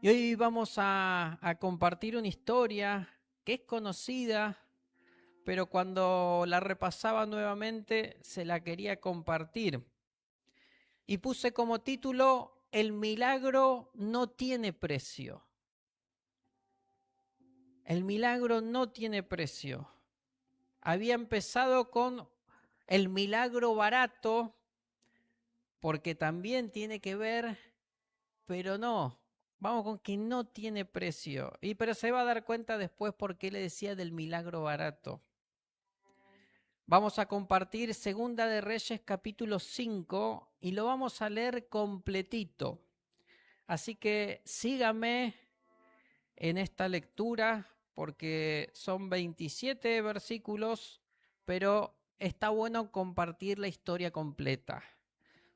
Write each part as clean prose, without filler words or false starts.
Y hoy vamos a compartir una historia que es conocida, pero cuando la repasaba nuevamente se la quería compartir. Y puse como título: El milagro no tiene precio. El milagro no tiene precio. Había empezado con el milagro barato, porque también tiene que ver, pero no. Vamos con que no tiene precio. Pero se va a dar cuenta después por qué le decía del milagro barato. Vamos a compartir Segunda de Reyes capítulo 5 y lo vamos a leer completito. Así que sígame en esta lectura porque son 27 versículos, pero está bueno compartir la historia completa.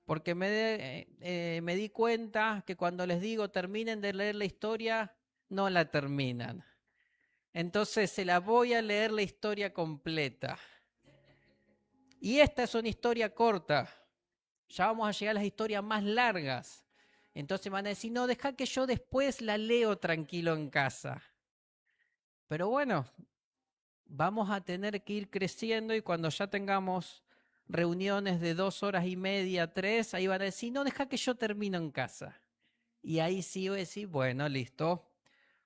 Porque me di cuenta que cuando les digo terminen de leer la historia, no la terminan. Entonces se la voy a leer la historia completa. Y esta es una historia corta. Ya vamos a llegar a las historias más largas. Entonces van a decir, no, deja que yo después la leo tranquilo en casa. Pero bueno, vamos a tener que ir creciendo y cuando ya tengamos reuniones de 2 horas y media, 3, ahí van a decir, no, deja que yo termino en casa. Y ahí sí voy a decir, bueno, listo.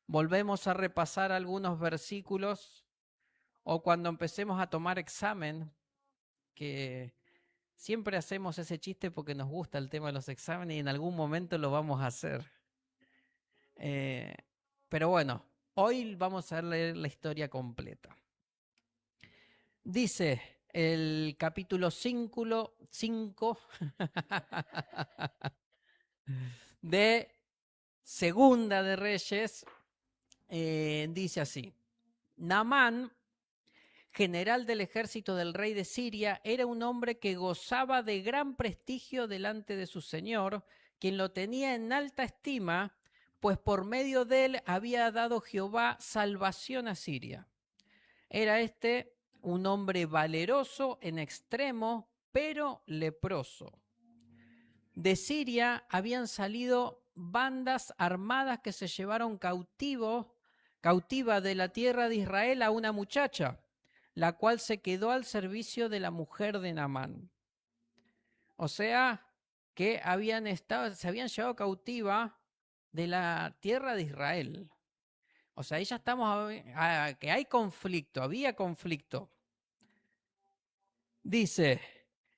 Volvemos a repasar algunos versículos o cuando empecemos a tomar examen, que siempre hacemos ese chiste porque nos gusta el tema de los exámenes y en algún momento lo vamos a hacer. Pero bueno, hoy vamos a leer la historia completa. Dice el capítulo 5 de Segunda de Reyes, dice así: Naamán, general del ejército del rey de Siria, era un hombre que gozaba de gran prestigio delante de su señor, quien lo tenía en alta estima, pues por medio de él había dado Jehová salvación a Siria. Era este un hombre valeroso en extremo, pero leproso. De Siria habían salido bandas armadas que se llevaron cautiva de la tierra de Israel a una muchacha, la cual se quedó al servicio de la mujer de Naamán. O sea, que se habían llevado cautiva de la tierra de Israel. O sea, ahí ya estamos que hay conflicto, había conflicto. Dice,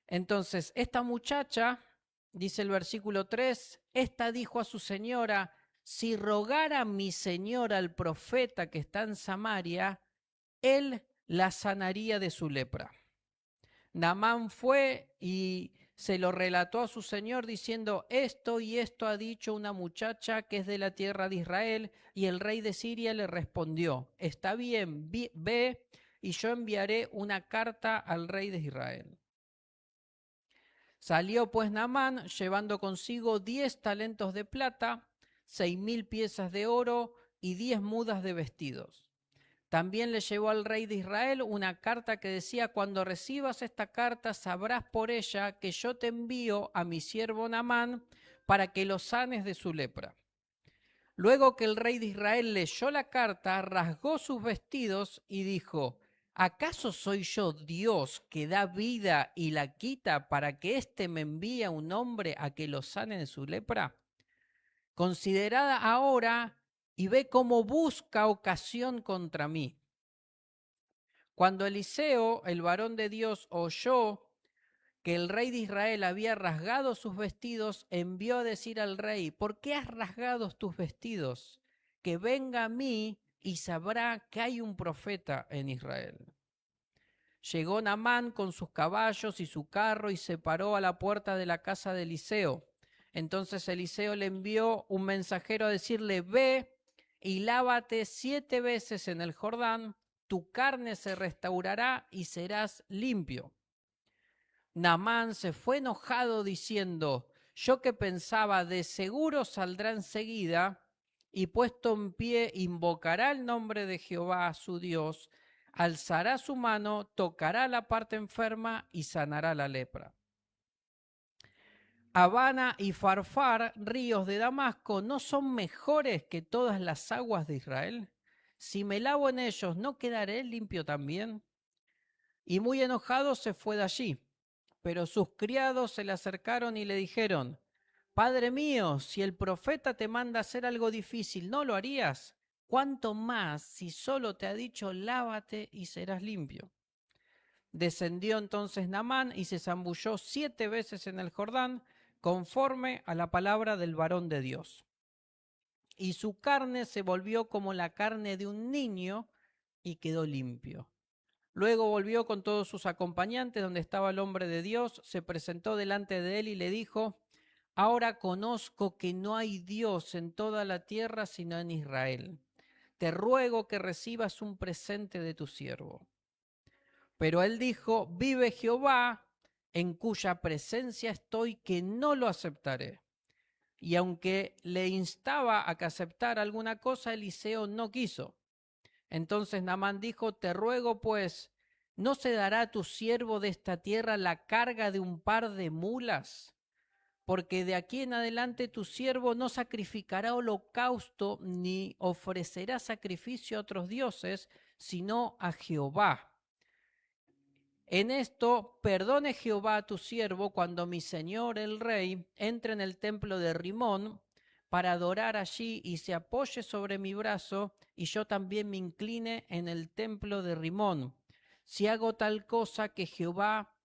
entonces, esta muchacha, dice el versículo 3, esta dijo a su señora, si rogara mi señora al profeta que está en Samaria, él la sanaría de su lepra. Naamán fue y se lo relató a su señor diciendo, esto y esto ha dicho una muchacha que es de la tierra de Israel, y el rey de Siria le respondió, está bien, ve y yo enviaré una carta al rey de Israel. Salió pues Naamán llevando consigo 10 talentos de plata, 6.000 piezas de oro y 10 mudas de vestidos. También le llevó al rey de Israel una carta que decía, cuando recibas esta carta sabrás por ella que yo te envío a mi siervo Naamán para que lo sanes de su lepra. Luego que el rey de Israel leyó la carta, rasgó sus vestidos y dijo, ¿acaso soy yo Dios que da vida y la quita para que éste me envíe a un hombre a que lo sane de su lepra? Considerad ahora y ve cómo busca ocasión contra mí. Cuando Eliseo, el varón de Dios, oyó que el rey de Israel había rasgado sus vestidos, envió a decir al rey, ¿por qué has rasgado tus vestidos? Que venga a mí y sabrá que hay un profeta en Israel. Llegó Naamán con sus caballos y su carro y se paró a la puerta de la casa de Eliseo. Entonces Eliseo le envió un mensajero a decirle, ve y lávate 7 veces en el Jordán, tu carne se restaurará y serás limpio. Naamán se fue enojado diciendo, yo que pensaba de seguro saldrá enseguida y puesto en pie invocará el nombre de Jehová su Dios, alzará su mano, tocará la parte enferma y sanará la lepra. Habana y Farfar, ríos de Damasco, ¿no son mejores que todas las aguas de Israel? Si me lavo en ellos, ¿no quedaré limpio también? Y muy enojado se fue de allí. Pero sus criados se le acercaron y le dijeron: Padre mío, si el profeta te manda hacer algo difícil, ¿no lo harías? ¿Cuánto más si solo te ha dicho lávate y serás limpio? Descendió entonces Naamán y se zambulló 7 veces en el Jordán, conforme a la palabra del varón de Dios. Y su carne se volvió como la carne de un niño y quedó limpio. Luego volvió con todos sus acompañantes donde estaba el hombre de Dios, se presentó delante de él y le dijo: Ahora conozco que no hay Dios en toda la tierra sino en Israel. Te ruego que recibas un presente de tu siervo. Pero él dijo: Vive Jehová, en cuya presencia estoy, que no lo aceptaré. Y aunque le instaba a que aceptara alguna cosa, Eliseo no quiso. Entonces Naamán dijo: Te ruego pues, ¿no se dará a tu siervo de esta tierra la carga de un par de mulas? Porque de aquí en adelante tu siervo no sacrificará holocausto ni ofrecerá sacrificio a otros dioses, sino a Jehová. En esto perdone Jehová a tu siervo cuando mi señor el rey entre en el templo de Rimón para adorar allí y se apoye sobre mi brazo y yo también me incline en el templo de Rimón. Si hago tal cosa, que Jehová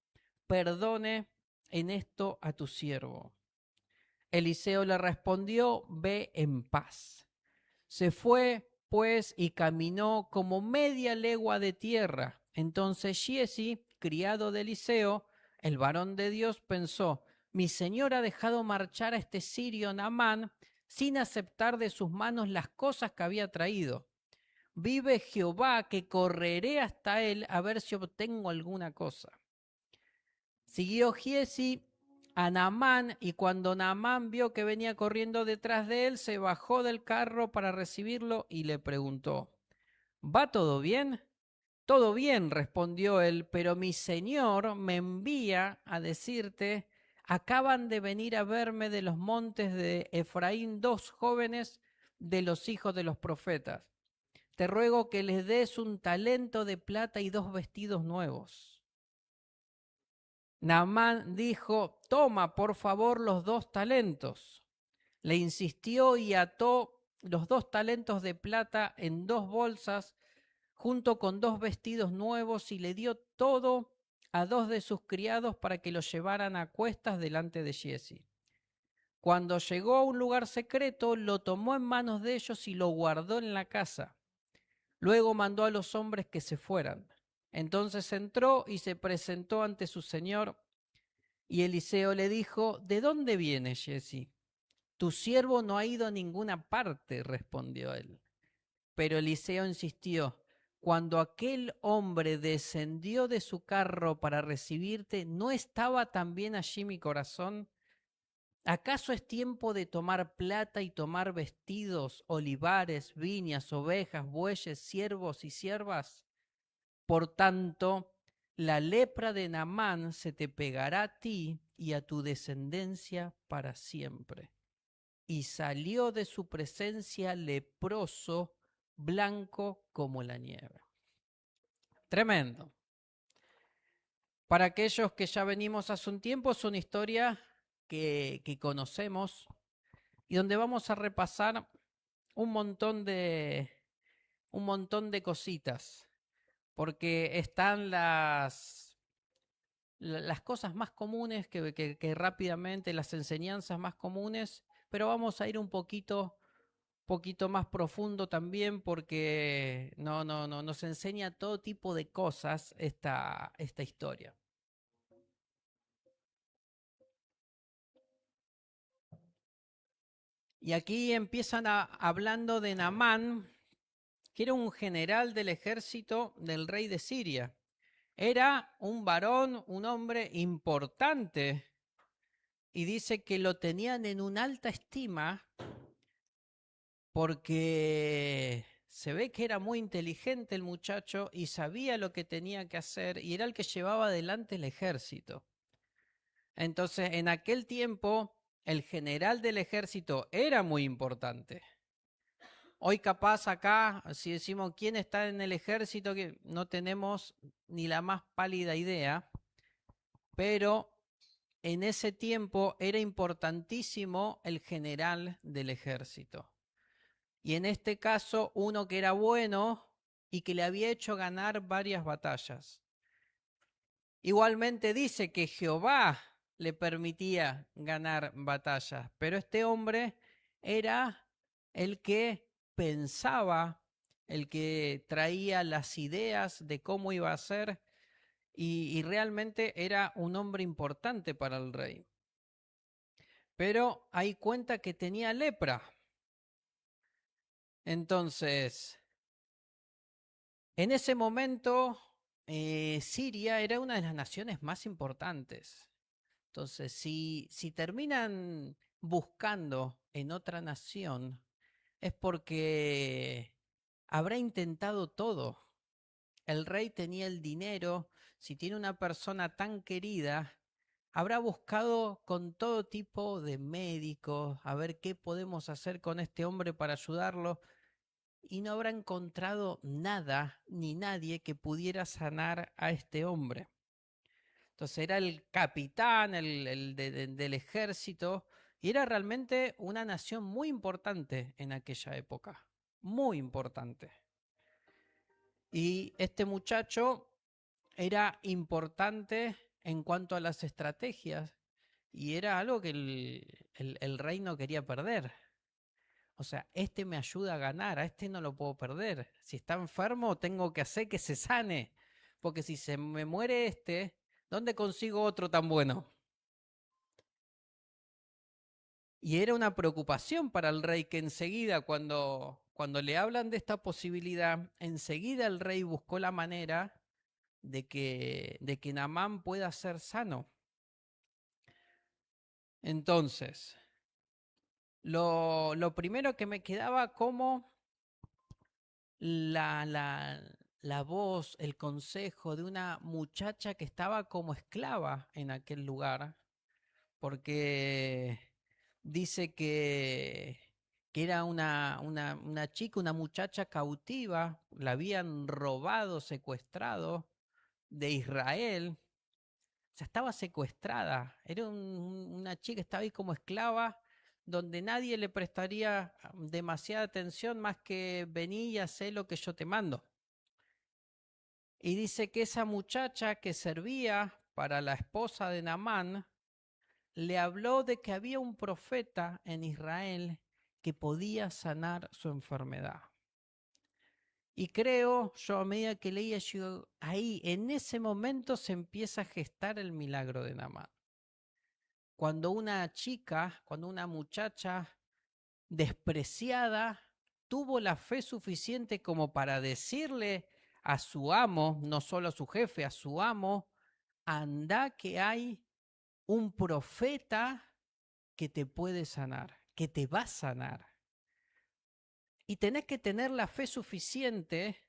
perdone en esto a tu siervo. Eliseo le respondió: Ve en paz. Se fue, pues, y caminó como media legua de tierra. Entonces Giezi, criado de Eliseo, el varón de Dios, pensó: Mi señor ha dejado marchar a este sirio Naamán sin aceptar de sus manos las cosas que había traído. Vive Jehová, que correré hasta él a ver si obtengo alguna cosa. Siguió Giezi a Naamán, y cuando Naamán vio que venía corriendo detrás de él, se bajó del carro para recibirlo y le preguntó: ¿Va todo bien? Todo bien, respondió él, pero mi señor me envía a decirte: acaban de venir a verme de los montes de Efraín 2 jóvenes de los hijos de los profetas. Te ruego que les des un talento de plata y 2 vestidos nuevos. Naamán dijo: Toma, por favor, los 2 talentos. Le insistió y ató los 2 talentos de plata en 2 bolsas, junto con 2 vestidos nuevos, y le dio todo a 2 de sus criados para que lo llevaran a cuestas delante de Giezi. Cuando llegó a un lugar secreto, lo tomó en manos de ellos y lo guardó en la casa. Luego mandó a los hombres que se fueran. Entonces entró y se presentó ante su señor. Y Eliseo le dijo: ¿De dónde vienes, Giezi? Tu siervo no ha ido a ninguna parte, respondió él. Pero Eliseo insistió: cuando aquel hombre descendió de su carro para recibirte, ¿no estaba también allí mi corazón? ¿Acaso es tiempo de tomar plata y tomar vestidos, olivares, viñas, ovejas, bueyes, siervos y siervas? Por tanto, la lepra de Naamán se te pegará a ti y a tu descendencia para siempre. Y salió de su presencia leproso, blanco como la nieve. Tremendo. Para aquellos que ya venimos hace un tiempo, es una historia que conocemos y donde vamos a repasar un montón de cositas, porque están las cosas más comunes que rápidamente, las enseñanzas más comunes, pero vamos a ir un poquito más profundo también, porque nos enseña todo tipo de cosas esta historia. Y aquí empiezan hablando de Naamán, que era un general del ejército del rey de Siria. Era un varón, un hombre importante, y dice que lo tenían en una alta estima porque se ve que era muy inteligente el muchacho y sabía lo que tenía que hacer, y era el que llevaba adelante el ejército. Entonces, en aquel tiempo, el general del ejército era muy importante. Hoy capaz acá, si decimos quién está en el ejército, que no tenemos ni la más pálida idea, pero en ese tiempo era importantísimo el general del ejército. Y en este caso, uno que era bueno y que le había hecho ganar varias batallas. Igualmente dice que Jehová le permitía ganar batallas, pero este hombre era el que pensaba, el que traía las ideas de cómo iba a ser y realmente era un hombre importante para el rey. Pero hay cuenta que tenía lepra. Entonces, en ese momento, Siria era una de las naciones más importantes. Entonces, si terminan buscando en otra nación, es porque habrá intentado todo. El rey tenía el dinero, si tiene una persona tan querida, habrá buscado con todo tipo de médicos, a ver qué podemos hacer con este hombre para ayudarlo, y no habrá encontrado nada ni nadie que pudiera sanar a este hombre. Entonces era el capitán del ejército y era realmente una nación muy importante en aquella época, muy importante. Y este muchacho era importante en cuanto a las estrategias y era algo que el rey no quería perder. O sea, este me ayuda a ganar, a este no lo puedo perder. Si está enfermo, tengo que hacer que se sane. Porque si se me muere este, ¿dónde consigo otro tan bueno? Y era una preocupación para el rey que enseguida, cuando le hablan de esta posibilidad, enseguida el rey buscó la manera de que Naamán pueda ser sano. Entonces, lo primero que me quedaba como la, la, la voz, el consejo de una muchacha que estaba como esclava en aquel lugar, porque dice que era una chica, una muchacha cautiva, la habían robado, secuestrado de Israel. O sea, estaba secuestrada, era una chica, estaba ahí como esclava, donde nadie le prestaría demasiada atención más que vení y hacé lo que yo te mando. Y dice que esa muchacha que servía para la esposa de Naamán le habló de que había un profeta en Israel que podía sanar su enfermedad. Y creo, yo a medida que leía, yo, ahí, en ese momento se empieza a gestar el milagro de Naamán. Cuando una chica, cuando una muchacha despreciada tuvo la fe suficiente como para decirle a su amo, no solo a su jefe, a su amo, anda que hay un profeta que te puede sanar, que te va a sanar. Y tenés que tener la fe suficiente,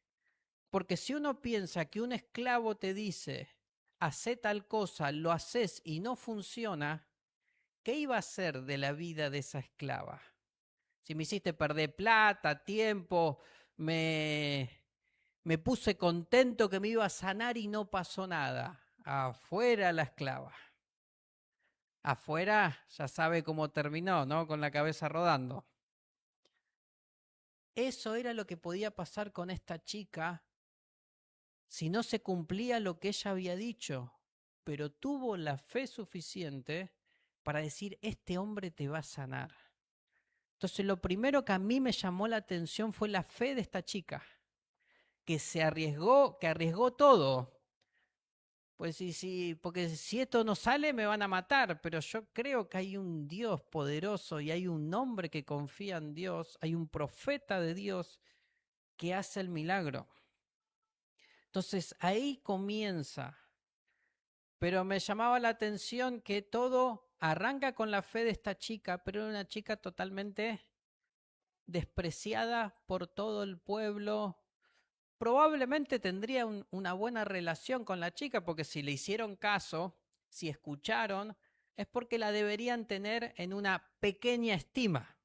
porque si uno piensa que un esclavo te dice, hacé tal cosa, lo haces y no funciona, ¿qué iba a ser de la vida de esa esclava? Si me hiciste perder plata, tiempo, me, me puse contento que me iba a sanar y no pasó nada. Afuera la esclava. Afuera ya sabe cómo terminó, ¿no? Con la cabeza rodando. Eso era lo que podía pasar con esta chica si no se cumplía lo que ella había dicho, pero tuvo la fe suficiente para decir, este hombre te va a sanar. Entonces lo primero que a mí me llamó la atención fue la fe de esta chica, que se arriesgó, que arriesgó todo. Pues sí, porque si esto no sale me van a matar, pero yo creo que hay un Dios poderoso y hay un hombre que confía en Dios, hay un profeta de Dios que hace el milagro. Entonces ahí comienza, pero me llamaba la atención que todo arranca con la fe de esta chica, pero era una chica totalmente despreciada por todo el pueblo. Probablemente tendría una buena relación con la chica, porque si le hicieron caso, si escucharon, es porque la deberían tener en una pequeña estima.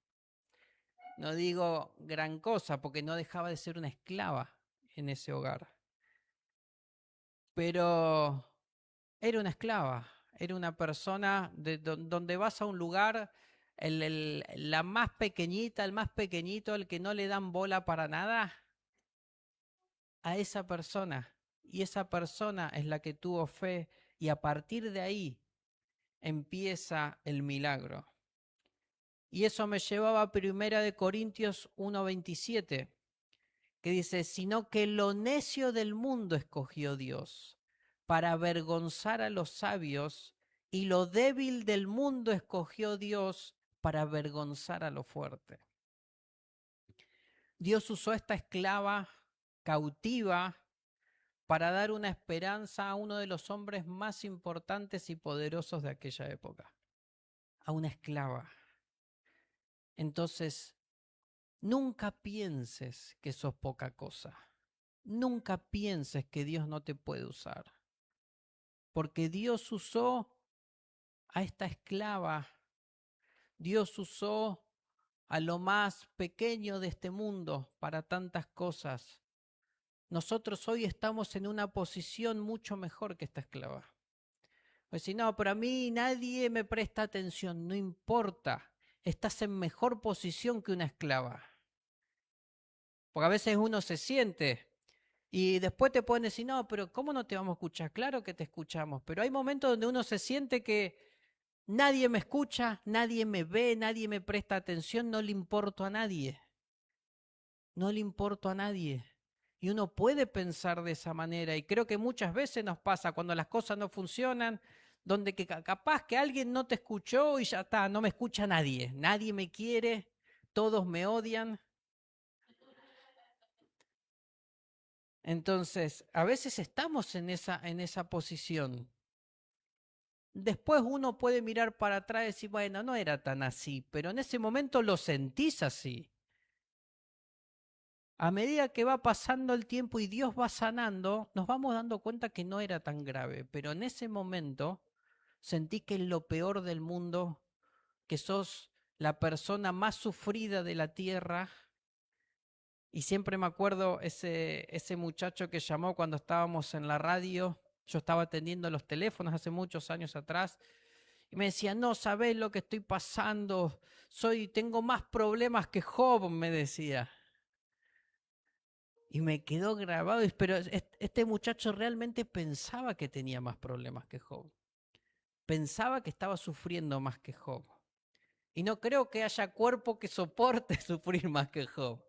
No digo gran cosa, porque no dejaba de ser una esclava en ese hogar. Pero era una esclava, era una persona donde vas a un lugar, la más pequeñita, el más pequeñito, el que no le dan bola para nada, a esa persona. Y esa persona es la que tuvo fe y a partir de ahí empieza el milagro. Y eso me llevaba a 1 Corintios 1:27, que dice, sino que lo necio del mundo escogió Dios para avergonzar a los sabios, y lo débil del mundo escogió Dios para avergonzar a lo fuerte. Dios usó a esta esclava cautiva para dar una esperanza a uno de los hombres más importantes y poderosos de aquella época, a una esclava. Entonces, nunca pienses que sos poca cosa. Nunca pienses que Dios no te puede usar. Porque Dios usó a esta esclava. Dios usó a lo más pequeño de este mundo para tantas cosas. Nosotros hoy estamos en una posición mucho mejor que esta esclava. Pues si no, pero a mí nadie me presta atención, no importa. Estás en mejor posición que una esclava. Porque a veces uno se siente y después te pueden decir, no, pero ¿cómo no te vamos a escuchar? Claro que te escuchamos, pero hay momentos donde uno se siente que nadie me escucha, nadie me ve, nadie me presta atención, no le importo a nadie. No le importo a nadie. Y uno puede pensar de esa manera y creo que muchas veces nos pasa cuando las cosas no funcionan, donde que capaz que alguien no te escuchó y ya está, no me escucha nadie, nadie me quiere, todos me odian. Entonces, a veces estamos en esa posición. Después uno puede mirar para atrás y decir, bueno, no era tan así, pero en ese momento lo sentís así. A medida que va pasando el tiempo y Dios va sanando, nos vamos dando cuenta que no era tan grave, pero en ese momento sentí que es lo peor del mundo, que sos la persona más sufrida de la tierra. Y siempre me acuerdo ese muchacho que llamó cuando estábamos en la radio. Yo estaba atendiendo los teléfonos hace muchos años atrás. Y me decía, no sabés lo que estoy pasando. Tengo más problemas que Job, me decía. Y me quedó grabado, pero este muchacho realmente pensaba que tenía más problemas que Job. Pensaba que estaba sufriendo más que Job. Y no creo que haya cuerpo que soporte sufrir más que Job.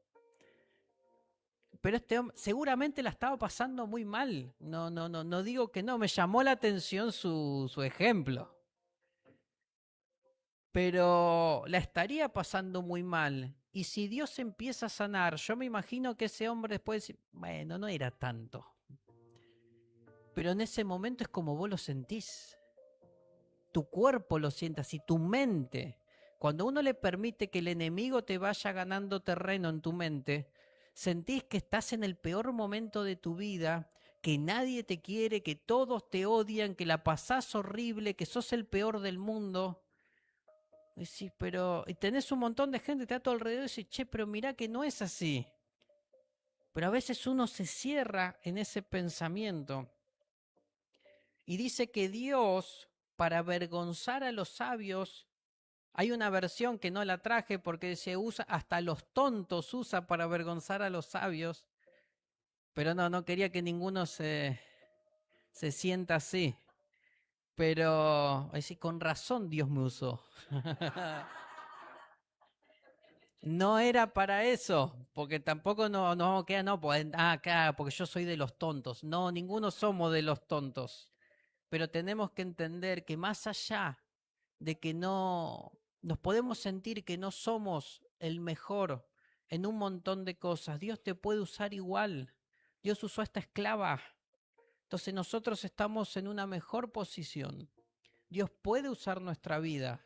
Pero este hombre seguramente la estaba pasando muy mal. No digo que no. Me llamó la atención su ejemplo. Pero la estaría pasando muy mal. Y si Dios empieza a sanar, yo me imagino que ese hombre después dice, bueno, no era tanto. Pero en ese momento es como vos lo sentís. Tu cuerpo lo sientas y tu mente. Cuando uno le permite que el enemigo te vaya ganando terreno en tu mente, sentís que estás en el peor momento de tu vida, que nadie te quiere, que todos te odian, que la pasás horrible, que sos el peor del mundo. Decís, pero y tenés un montón de gente que está a tu alrededor y decís, che, pero mirá que no es así. Pero a veces uno se cierra en ese pensamiento y dice que Dios, para avergonzar a los sabios, hay una versión que no la traje porque se usa, hasta los tontos usa para avergonzar a los sabios, pero no quería que ninguno se sienta así. Pero, así, con razón Dios me usó. No era para eso, porque tampoco no queda, no, pues, claro, porque yo soy de los tontos. No, ninguno somos de los tontos. Pero tenemos que entender que más allá de que no nos podemos sentir que no somos el mejor en un montón de cosas, Dios te puede usar igual. Dios usó a esta esclava. Entonces nosotros estamos en una mejor posición. Dios puede usar nuestra vida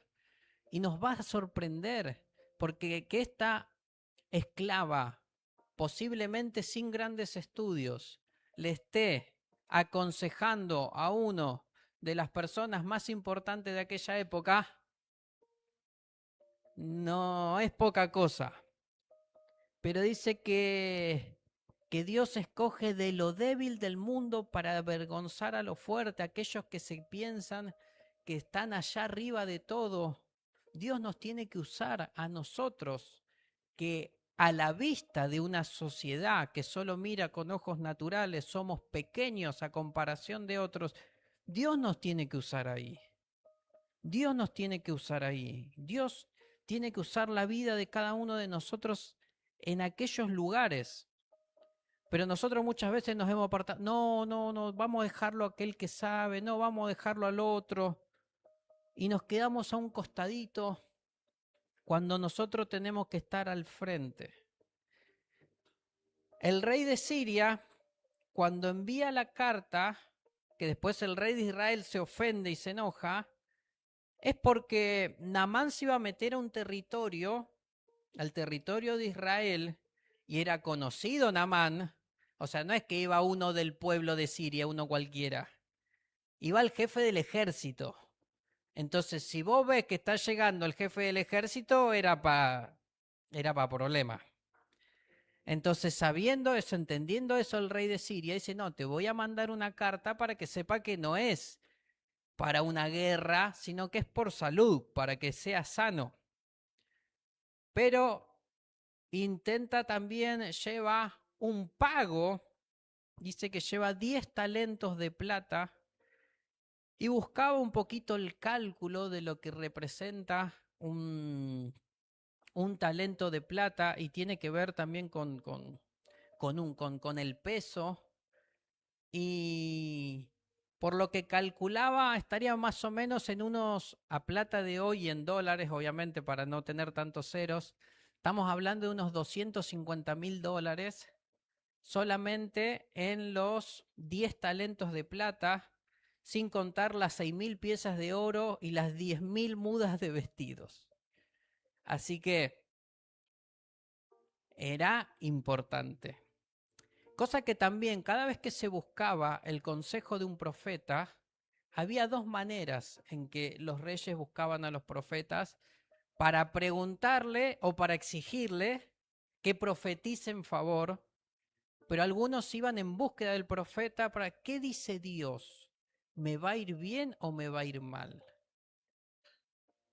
y nos va a sorprender porque que esta esclava, posiblemente sin grandes estudios, le esté aconsejando a uno de las personas más importantes de aquella época, no es poca cosa. Pero dice que Dios escoge de lo débil del mundo para avergonzar a lo fuerte, aquellos que se piensan que están allá arriba de todo. Dios nos tiene que usar a nosotros, que a la vista de una sociedad que solo mira con ojos naturales, somos pequeños a comparación de otros. Dios nos tiene que usar ahí. Dios nos tiene que usar ahí. Dios tiene que usar la vida de cada uno de nosotros en aquellos lugares. Pero nosotros muchas veces nos hemos apartado. No, no, no, vamos a dejarlo a aquel que sabe, no, vamos a dejarlo al otro. Y nos quedamos a un costadito cuando nosotros tenemos que estar al frente. El rey de Siria, cuando envía la carta, que después el rey de Israel se ofende y se enoja, es porque Naamán se iba a meter a un territorio, al territorio de Israel, y era conocido Naamán. O sea, no es que iba uno del pueblo de Siria, uno cualquiera. Iba el jefe del ejército. Entonces, si vos ves que está llegando el jefe del ejército, era para problema. Entonces, sabiendo eso, entendiendo eso, el rey de Siria dice, no, te voy a mandar una carta para que sepa que no es para una guerra, sino que es por salud, para que sea sano. Pero intenta también, lleva un pago, dice que lleva 10 talentos de plata y buscaba un poquito el cálculo de lo que representa un talento de plata y tiene que ver también con el peso, y por lo que calculaba estaría más o menos en unos, a plata de hoy en dólares, obviamente para no tener tantos ceros, estamos hablando de unos $250.000 solamente en los 10 talentos de plata, sin contar las 6.000 piezas de oro y las 10.000 mudas de vestidos. Así que era importante. Cosa que también cada vez que se buscaba el consejo de un profeta, había dos maneras en que los reyes buscaban a los profetas para preguntarle o para exigirle que profetice en favor, pero algunos iban en búsqueda del profeta para ¿qué dice Dios? ¿Me va a ir bien o me va a ir mal?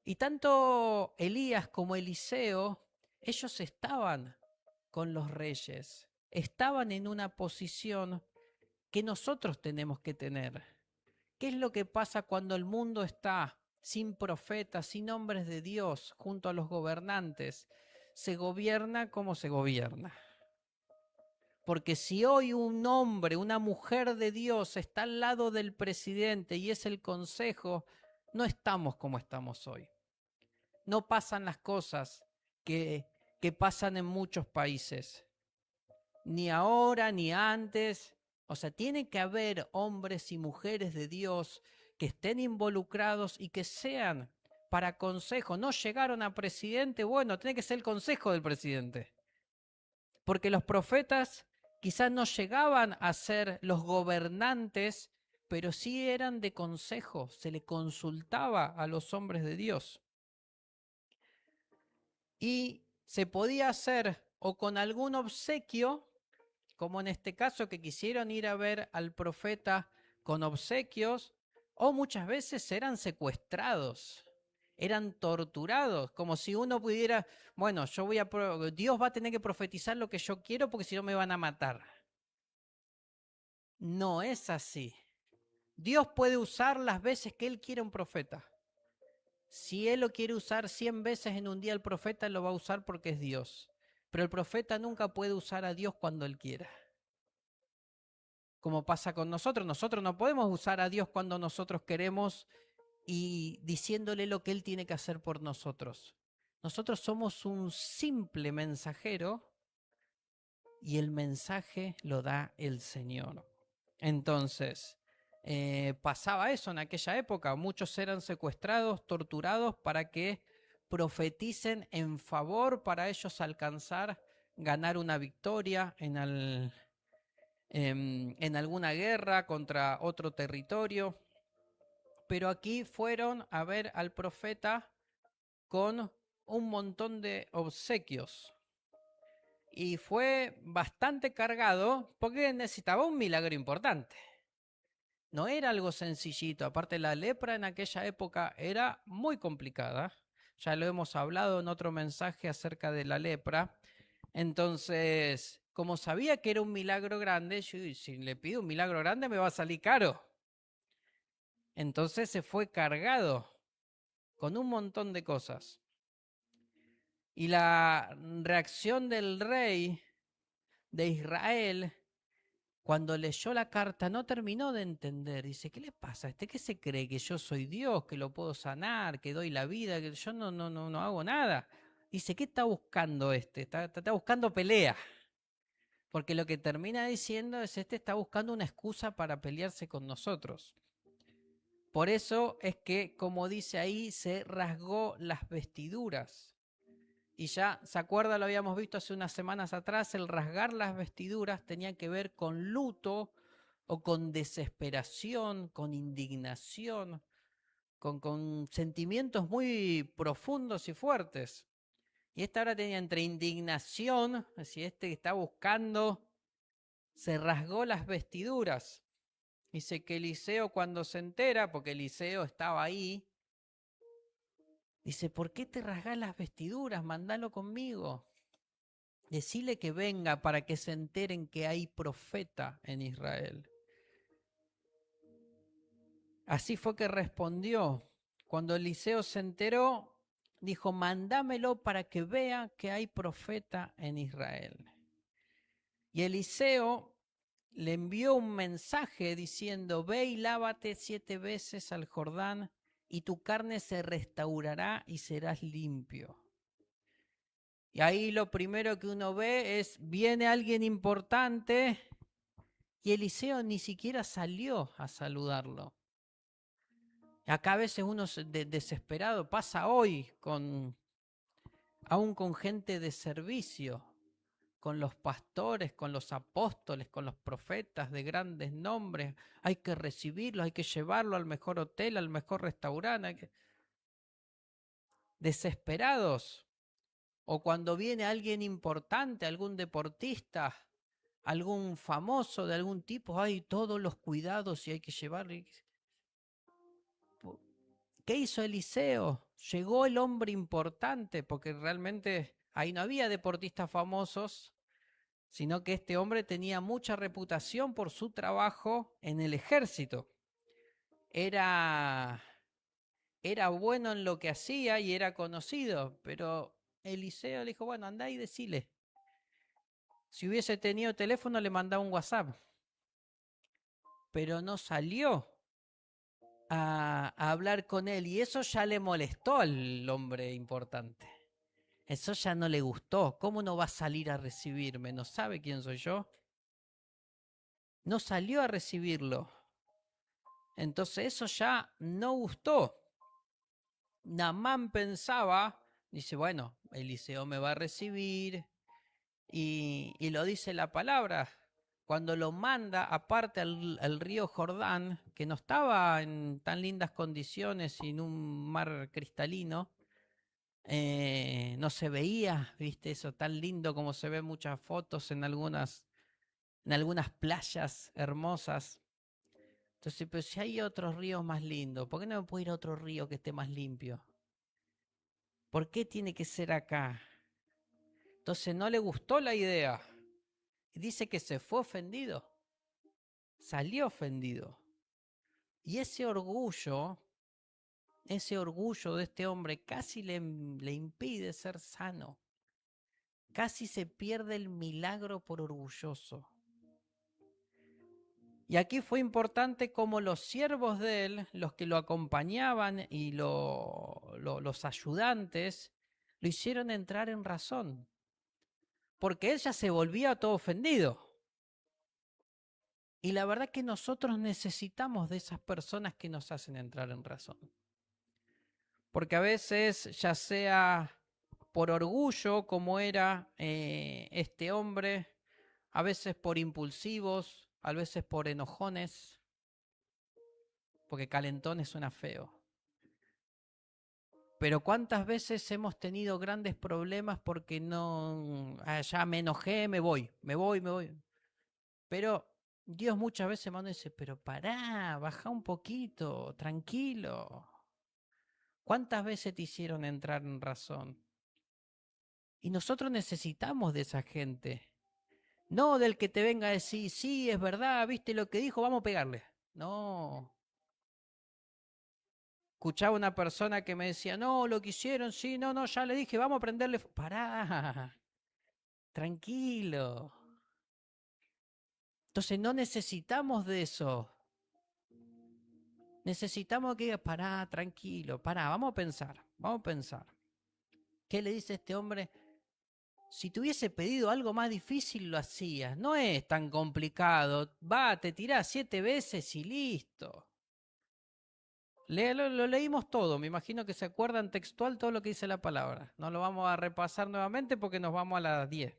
Y tanto Elías como Eliseo, ellos estaban con los reyes, estaban en una posición que nosotros tenemos que tener. ¿Qué es lo que pasa cuando el mundo está sin profetas, sin hombres de Dios, junto a los gobernantes? Se gobierna como se gobierna. Porque si hoy un hombre, una mujer de Dios está al lado del presidente y es el consejo, no estamos como estamos hoy. No pasan las cosas que pasan en muchos países. Ni ahora, ni antes. O sea, tiene que haber hombres y mujeres de Dios que estén involucrados y que sean para consejo. No llegaron a presidente, bueno, tiene que ser el consejo del presidente. Porque los profetas quizás no llegaban a ser los gobernantes, pero sí eran de consejo, se le consultaba a los hombres de Dios. Y se podía hacer o con algún obsequio, como en este caso que quisieron ir a ver al profeta con obsequios, o muchas veces eran secuestrados, eran torturados, como si uno pudiera, bueno, Dios va a tener que profetizar lo que yo quiero porque si no me van a matar. No es así. Dios puede usar las veces que Él quiera un profeta. Si Él lo quiere usar 100 veces en un día, el profeta lo va a usar porque es Dios. Pero el profeta nunca puede usar a Dios cuando Él quiera. Como pasa con nosotros. Nosotros no podemos usar a Dios cuando nosotros queremos y diciéndole lo que Él tiene que hacer por nosotros. Nosotros somos un simple mensajero y el mensaje lo da el Señor. Entonces, pasaba eso en aquella época. Muchos eran secuestrados, torturados para que profeticen en favor para ellos alcanzar, ganar una victoria en alguna guerra contra otro territorio. pero aquí fueron a ver al profeta con un montón de obsequios. Y fue bastante cargado porque necesitaba un milagro importante. No era algo sencillito. Aparte, la lepra en aquella época era muy complicada. Ya lo hemos hablado en otro mensaje acerca de la lepra. Entonces, como sabía que era un milagro grande, yo, si le pido un milagro grande me va a salir caro. Entonces se fue cargado con un montón de cosas. Y la reacción del rey de Israel, cuando leyó la carta, no terminó de entender. Dice, ¿qué le pasa a este? ¿Qué se cree? ¿Que yo soy Dios? ¿Que lo puedo sanar? ¿Que doy la vida? ¿Que yo no hago nada? Dice, ¿qué está buscando este? Está buscando pelea. Porque lo que termina diciendo es, este está buscando una excusa para pelearse con nosotros. Por eso es que, como dice ahí, se rasgó las vestiduras. Y ya, ¿se acuerda? Lo habíamos visto hace unas semanas atrás, el rasgar las vestiduras tenía que ver con luto o con desesperación, con indignación, con sentimientos muy profundos y fuertes. Y esta ahora tenía entre indignación, así este que está buscando, se rasgó las vestiduras. Dice que Eliseo cuando se entera, porque Eliseo estaba ahí, dice, ¿por qué te rasgás las vestiduras? Mándalo conmigo. Decile que venga para que se enteren que hay profeta en Israel. Así fue que respondió. Cuando Eliseo se enteró, dijo, mándamelo para que vea que hay profeta en Israel. Y Eliseo le envió un mensaje diciendo, ve y lávate 7 veces al Jordán y tu carne se restaurará y serás limpio. Y ahí lo primero que uno ve es, viene alguien importante y Eliseo ni siquiera salió a saludarlo. Acá a veces uno desesperado, pasa hoy aún con gente de servicio, con los pastores, con los apóstoles, con los profetas de grandes nombres. Hay que recibirlos, hay que llevarlo al mejor hotel, al mejor restaurante. Desesperados. O cuando viene alguien importante, algún deportista, algún famoso de algún tipo, hay todos los cuidados y hay que llevarlo. ¿Qué hizo Eliseo? Llegó el hombre importante, porque realmente ahí no había deportistas famosos, sino que este hombre tenía mucha reputación por su trabajo en el ejército. Era bueno en lo que hacía y era conocido, pero Eliseo le dijo, bueno, andá y decile. Si hubiese tenido teléfono le mandaba un WhatsApp, pero no salió a hablar con él y eso ya le molestó al hombre importante. Eso ya no le gustó. ¿Cómo no va a salir a recibirme? ¿No sabe quién soy yo? No salió a recibirlo. Entonces eso ya no gustó. Naamán pensaba, dice, bueno, Eliseo me va a recibir. Y lo dice la palabra. Cuando lo manda aparte al río Jordán, que no estaba en tan lindas condiciones y en un mar cristalino, no se veía, viste, eso tan lindo como se ve en muchas fotos en algunas playas hermosas. Entonces, pero si hay otros ríos más lindos, ¿por qué no me puedo ir a otro río que esté más limpio? ¿Por qué tiene que ser acá? Entonces no le gustó la idea. Y dice que se fue ofendido. Salió ofendido. Y ese orgullo de este hombre casi le impide ser sano. Casi se pierde el milagro por orgulloso. Y aquí fue importante como los siervos de él, los que lo acompañaban y los ayudantes, lo hicieron entrar en razón. Porque él ya se volvía todo ofendido. Y la verdad que nosotros necesitamos de esas personas que nos hacen entrar en razón. Porque a veces, ya sea por orgullo, como era este hombre, a veces por impulsivos, a veces por enojones, porque calentones suena feo. Pero ¿cuántas veces hemos tenido grandes problemas porque no, ya me enojé, me voy? Pero Dios muchas veces me dice, pero pará, baja un poquito, tranquilo. ¿Cuántas veces te hicieron entrar en razón? Y nosotros necesitamos de esa gente. No del que te venga a decir, sí, es verdad, viste lo que dijo, vamos a pegarle. No. Escuchaba una persona que me decía, no, lo que hicieron, sí, no, no, ya le dije, vamos a prenderle. Pará, tranquilo. Entonces no necesitamos de eso. Necesitamos que diga, pará, tranquilo, pará, vamos a pensar, vamos a pensar. ¿Qué le dice este hombre? Si te hubiese pedido algo más difícil, lo hacías. No es tan complicado. Va, te tirás 7 veces y listo. Lo leímos todo. Me imagino que se acuerdan textual todo lo que dice la palabra. No lo vamos a repasar nuevamente porque nos vamos a las 10.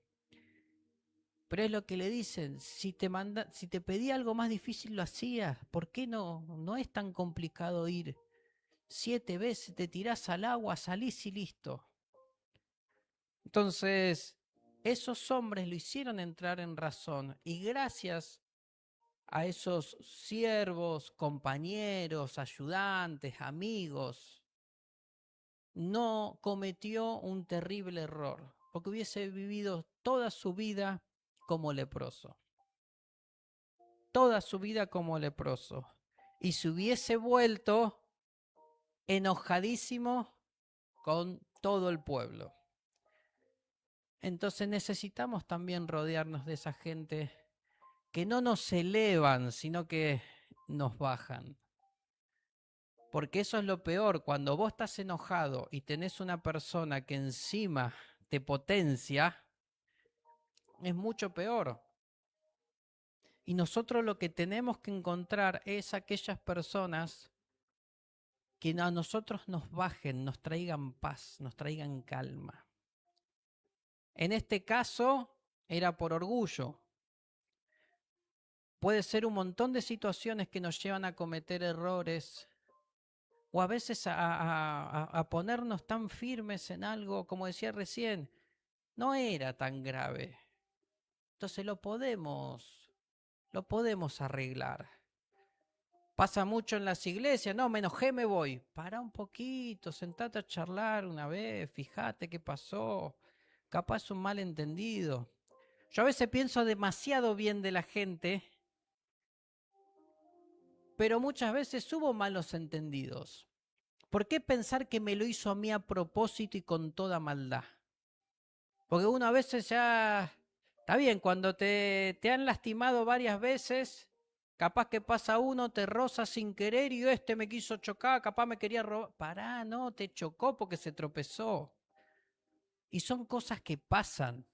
Pero es lo que le dicen. Si te pedía algo más difícil, lo hacías. ¿Por qué no? No es tan complicado ir. 7 veces te tirás al agua, salís y listo. Entonces, esos hombres lo hicieron entrar en razón y gracias a esos siervos, compañeros, ayudantes, amigos, no cometió un terrible error, porque hubiese vivido toda su vida como leproso. Toda su vida como leproso. Y se hubiese vuelto enojadísimo con todo el pueblo. Entonces necesitamos también rodearnos de esa gente que no nos elevan, sino que nos bajan. Porque eso es lo peor, cuando vos estás enojado y tenés una persona que encima te potencia, es mucho peor. Y nosotros lo que tenemos que encontrar es aquellas personas que a nosotros nos bajen, nos traigan paz, nos traigan calma. En este caso era por orgullo. Puede ser un montón de situaciones que nos llevan a cometer errores o a veces a ponernos tan firmes en algo, como decía recién, no era tan grave. Entonces lo podemos arreglar. Pasa mucho en las iglesias, no, me enojé, me voy. Para un poquito, sentate a charlar una vez, fíjate qué pasó. Capaz un malentendido. Yo a veces pienso demasiado bien de la gente, pero muchas veces hubo malos entendidos. ¿Por qué pensar que me lo hizo a mí a propósito y con toda maldad? Porque uno a veces ya... Está bien, cuando te han lastimado varias veces, capaz que pasa uno, te roza sin querer y este me quiso chocar, capaz me quería robar. Pará, no, te chocó porque se tropezó. Y son cosas que pasan.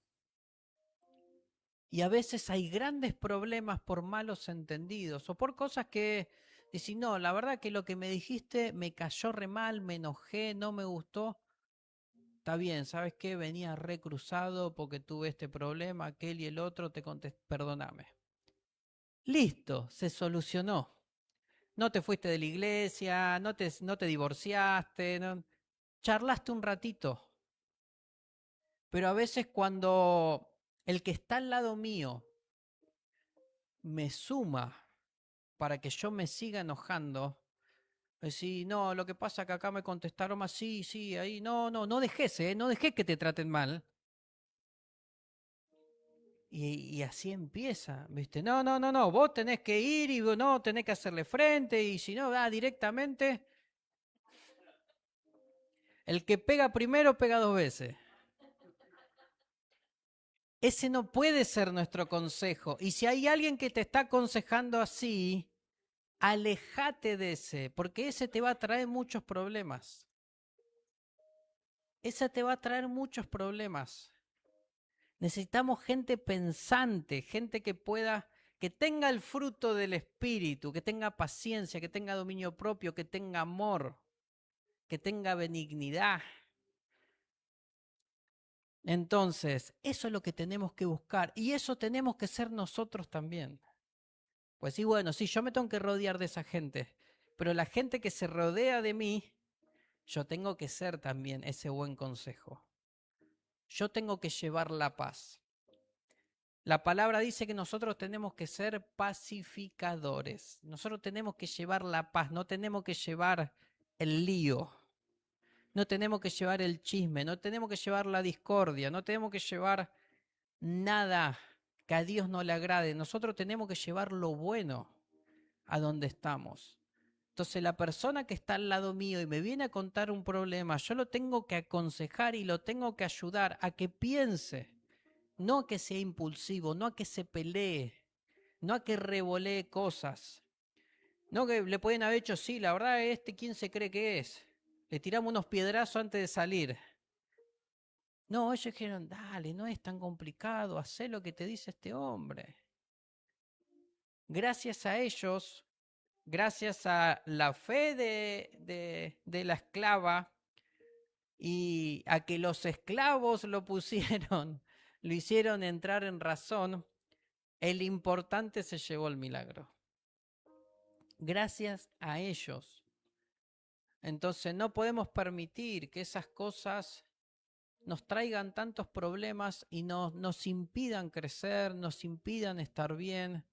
Y a veces hay grandes problemas por malos entendidos o por cosas que decís, no, la verdad que lo que me dijiste me cayó re mal, me enojé, no me gustó. Está bien, ¿sabes qué? Venía recruzado porque tuve este problema, aquel y el otro, te contesté, perdóname. Listo, se solucionó. No te fuiste de la iglesia, no te divorciaste, charlaste un ratito. Pero a veces cuando el que está al lado mío me suma para que yo me siga enojando, decir, no, lo que pasa es que acá me contestaron más, sí, ahí, no dejes, no dejes que te traten mal. Y así empieza, ¿viste? No, vos tenés que ir y vos no, tenés que hacerle frente y si no, va directamente. El que pega primero pega 2 veces. Ese no puede ser nuestro consejo. Y si hay alguien que te está aconsejando así, alejate de ese, porque ese te va a traer muchos problemas. Ese te va a traer muchos problemas. Necesitamos gente pensante, gente que pueda, que tenga el fruto del espíritu, que tenga paciencia, que tenga dominio propio, que tenga amor, que tenga benignidad. Entonces, eso es lo que tenemos que buscar y eso tenemos que ser nosotros también. Pues sí, bueno, sí, yo me tengo que rodear de esa gente, Pero la gente que se rodea de mí, yo tengo que ser también ese buen consejo. Yo tengo que llevar la paz. La palabra dice que nosotros tenemos que ser pacificadores. Nosotros tenemos que llevar la paz, no tenemos que llevar el lío. No tenemos que llevar el chisme, no tenemos que llevar la discordia, no tenemos que llevar nada que a Dios no le agrade. Nosotros tenemos que llevar lo bueno a donde estamos. Entonces la persona que está al lado mío y me viene a contar un problema, yo lo tengo que aconsejar y lo tengo que ayudar a que piense, no a que sea impulsivo, no a que se pelee, no a que revolee cosas. No que le pueden haber hecho, sí, la verdad, ¿quién se cree que es? Le tiramos unos piedrazos antes de salir. No, ellos dijeron, dale, no es tan complicado, hacé lo que te dice este hombre. Gracias a ellos, gracias a la fe de la esclava y a que los esclavos lo pusieron, lo hicieron entrar en razón, el importante se llevó el milagro. Gracias a ellos. Entonces no podemos permitir que esas cosas nos traigan tantos problemas y nos impidan crecer, nos impidan estar bien.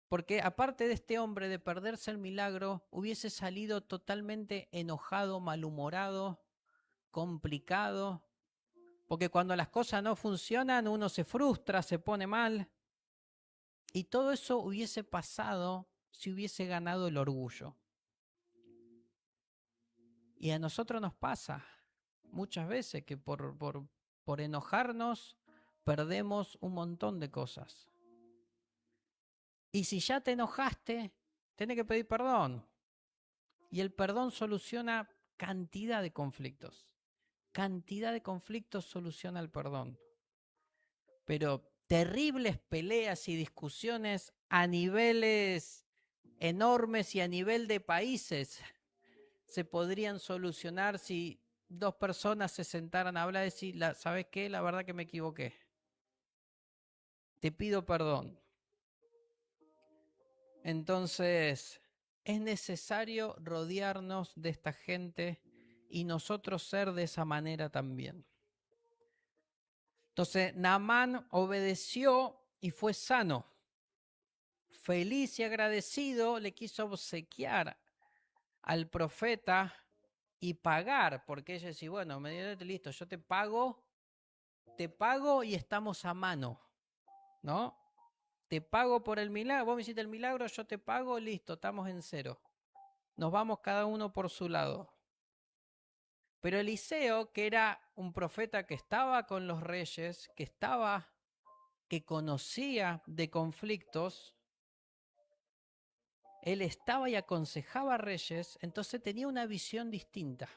Porque aparte de este hombre de perderse el milagro, hubiese salido totalmente enojado, malhumorado, complicado. Porque cuando las cosas no funcionan, uno se frustra, se pone mal. Y todo eso hubiese pasado si hubiese ganado el orgullo. Y a nosotros nos pasa muchas veces que por enojarnos perdemos un montón de cosas. Y si ya te enojaste, tenés que pedir perdón. Y el perdón soluciona cantidad de conflictos. Cantidad de conflictos soluciona el perdón. Pero terribles peleas y discusiones a niveles enormes y a nivel de países se podrían solucionar si dos personas se sentaran a hablar y decir, ¿sabes qué? La verdad que me equivoqué. Te pido perdón. Entonces, es necesario rodearnos de esta gente y nosotros ser de esa manera también. Entonces, Naamán obedeció y fue sano. Feliz y agradecido le quiso obsequiar al profeta y pagar, porque ella decía, bueno, inmediatamente listo, yo te pago y estamos a mano, ¿no? Te pago por el milagro, vos me hiciste el milagro, yo te pago, listo, estamos en cero. Nos vamos cada uno por su lado. Pero Eliseo, que era un profeta que estaba con los reyes, que conocía de conflictos, él estaba y aconsejaba a reyes, entonces tenía una visión distinta,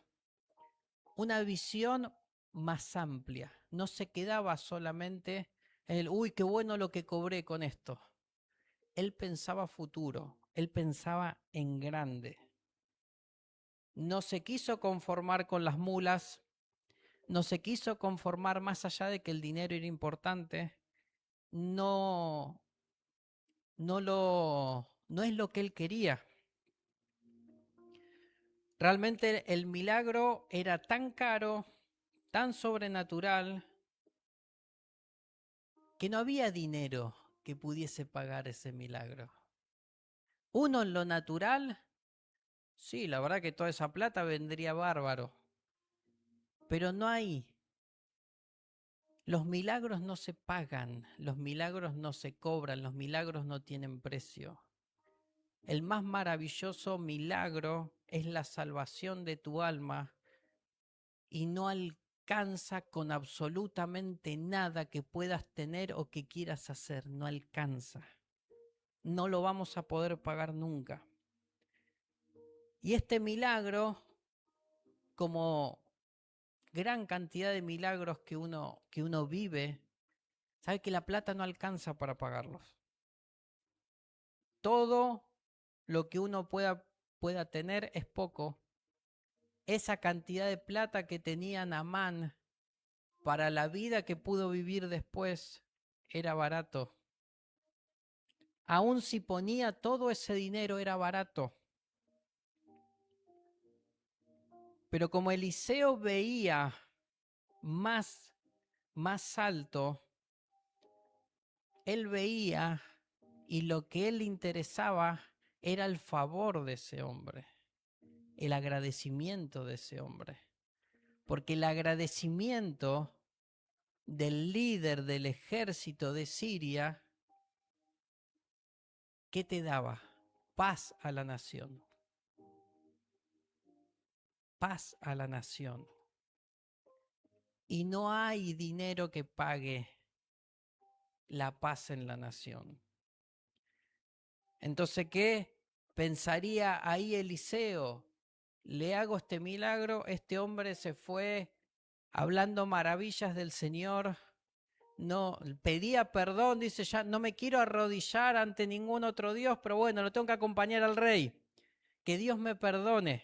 una visión más amplia. No se quedaba solamente en el, uy, qué bueno lo que cobré con esto. Él pensaba futuro, él pensaba en grande. No se quiso conformar con las mulas, no se quiso conformar más allá de que el dinero era importante, no es lo que él quería. Realmente el milagro era tan caro, tan sobrenatural, que no había dinero que pudiese pagar ese milagro. Uno en lo natural, sí, la verdad que toda esa plata vendría bárbaro, pero no hay. Los milagros no se pagan, los milagros no se cobran, los milagros no tienen precio. El más maravilloso milagro es la salvación de tu alma y no alcanza con absolutamente nada que puedas tener o que quieras hacer, no alcanza. No lo vamos a poder pagar nunca. Y este milagro, como gran cantidad de milagros que uno vive, sabe que la plata no alcanza para pagarlos. Todo lo que uno pueda tener es poco. Esa cantidad de plata que tenía Naamán para la vida que pudo vivir después era barato. Aún si ponía todo ese dinero era barato. Pero como Eliseo veía más alto, él veía y lo que él le interesaba era el favor de ese hombre, el agradecimiento de ese hombre. Porque el agradecimiento del líder del ejército de Siria, ¿qué te daba? Paz a la nación. Paz a la nación. Y no hay dinero que pague la paz en la nación. Entonces, ¿qué pensaría ahí Eliseo? Le hago este milagro, este hombre se fue hablando maravillas del Señor, no pedía perdón, dice, ya no me quiero arrodillar ante ningún otro Dios, pero bueno, lo tengo que acompañar al rey. Que Dios me perdone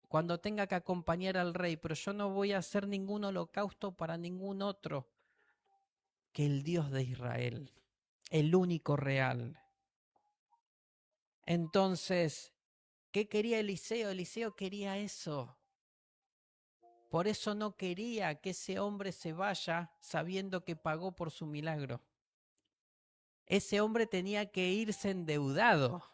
cuando tenga que acompañar al rey, pero yo no voy a hacer ningún holocausto para ningún otro que el Dios de Israel, el único real. Entonces, ¿qué quería Eliseo? Eliseo quería eso. Por eso no quería que ese hombre se vaya sabiendo que pagó por su milagro. Ese hombre tenía que irse endeudado.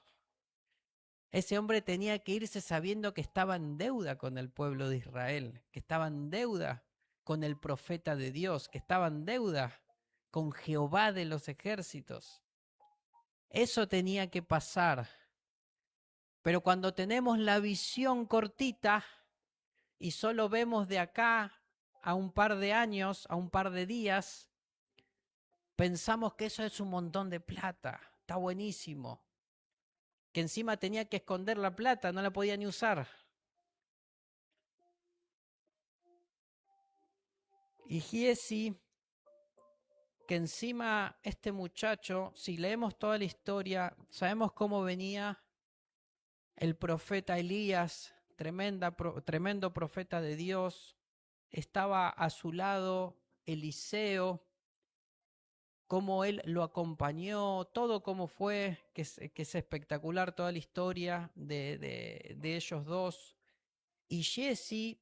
Ese hombre tenía que irse sabiendo que estaba en deuda con el pueblo de Israel, que estaba en deuda con el profeta de Dios, que estaba en deuda con Jehová de los ejércitos. Eso tenía que pasar. Pero cuando tenemos la visión cortita y solo vemos de acá a un par de años, a un par de días, pensamos que eso es un montón de plata, está buenísimo. Que encima tenía que esconder la plata, no la podía ni usar. Y Giesi, que encima este muchacho, si leemos toda la historia, sabemos cómo venía el profeta Elías, tremendo profeta de Dios, estaba a su lado Eliseo, cómo él lo acompañó, todo cómo fue, que es espectacular toda la historia de ellos dos. Y Giesi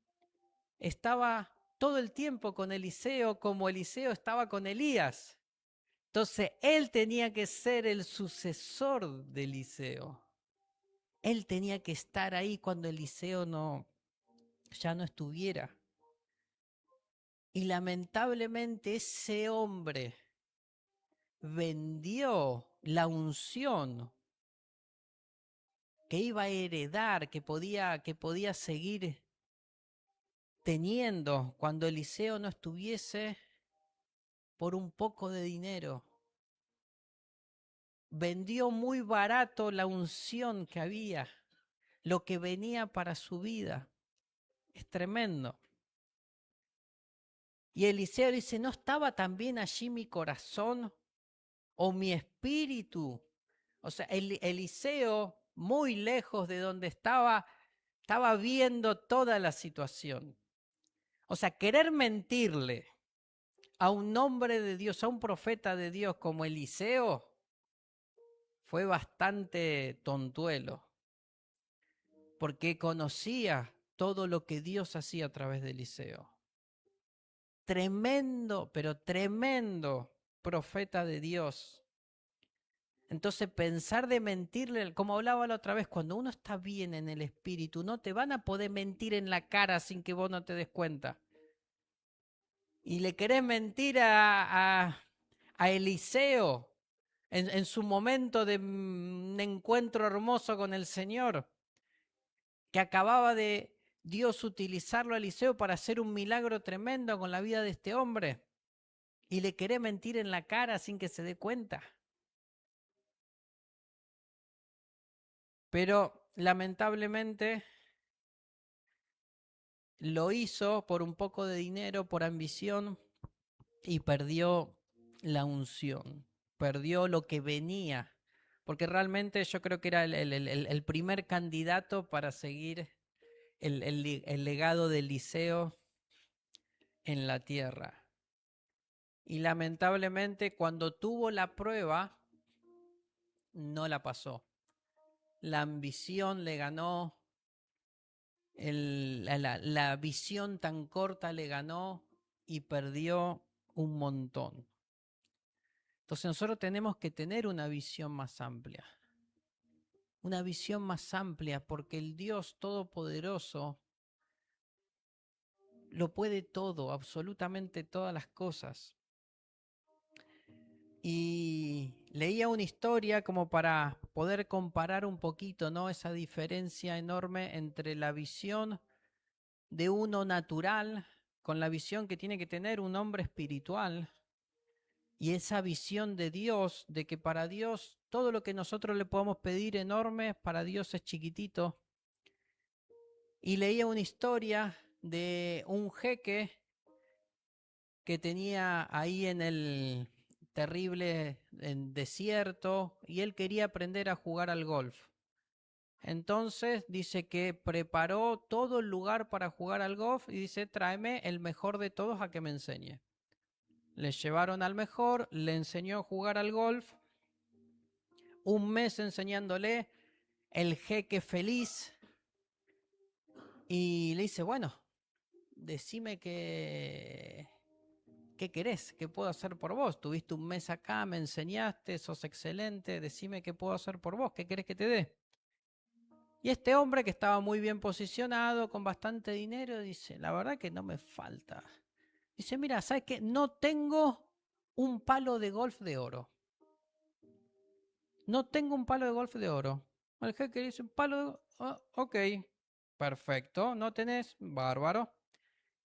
estaba todo el tiempo con Eliseo como Eliseo estaba con Elías. Entonces él tenía que ser el sucesor de Eliseo. Él tenía que estar ahí cuando Eliseo ya no estuviera. Y lamentablemente ese hombre vendió la unción que iba a heredar, que podía seguir teniendo cuando Eliseo no estuviese, por un poco de dinero. Vendió muy barato la unción que había, lo que venía para su vida. Es tremendo. Y Eliseo dice, ¿no estaba también allí mi corazón o mi espíritu? O sea, Eliseo, muy lejos de donde estaba viendo toda la situación. O sea, querer mentirle a un hombre de Dios, a un profeta de Dios como Eliseo, fue bastante tontuelo, porque conocía todo lo que Dios hacía a través de Eliseo. Tremendo, pero tremendo profeta de Dios. Entonces pensar de mentirle, como hablaba la otra vez, cuando uno está bien en el espíritu, no te van a poder mentir en la cara sin que vos no te des cuenta. Y le querés mentir a Eliseo en su momento de un encuentro hermoso con el Señor, que acababa de Dios utilizarlo a Eliseo para hacer un milagro tremendo con la vida de este hombre. Y le querés mentir en la cara sin que se dé cuenta. Pero lamentablemente lo hizo por un poco de dinero, por ambición, y perdió la unción, perdió lo que venía, porque realmente yo creo que era el primer candidato para seguir el legado de Eliseo en la tierra. Y lamentablemente cuando tuvo la prueba, no la pasó. La ambición le ganó, la visión tan corta le ganó y perdió un montón. Entonces nosotros tenemos que tener una visión más amplia. Una visión más amplia, porque el Dios Todopoderoso lo puede todo, absolutamente todas las cosas. Y leía una historia como para poder comparar un poquito, ¿no? Esa diferencia enorme entre la visión de uno natural con la visión que tiene que tener un hombre espiritual. Y esa visión de Dios, de que para Dios todo lo que nosotros le podemos pedir enorme, para Dios es chiquitito. Y leía una historia de un jeque que tenía ahí en el terrible desierto y él quería aprender a jugar al golf. Entonces dice que preparó todo el lugar para jugar al golf y dice, tráeme el mejor de todos a que me enseñe. Le llevaron al mejor, le enseñó a jugar al golf. Un mes enseñándole, el jeque feliz. Y le dice, bueno, decime qué querés, qué puedo hacer por vos. Tuviste un mes acá, me enseñaste, sos excelente, decime qué puedo hacer por vos, qué querés que te dé. Y este hombre que estaba muy bien posicionado, con bastante dinero, dice, la verdad que no me falta. Dice, mira, ¿sabes qué? No tengo un palo de golf de oro. No tengo un palo de golf de oro. El jeque dice, un palo de golf. Oh, ok, perfecto, no tenés, bárbaro.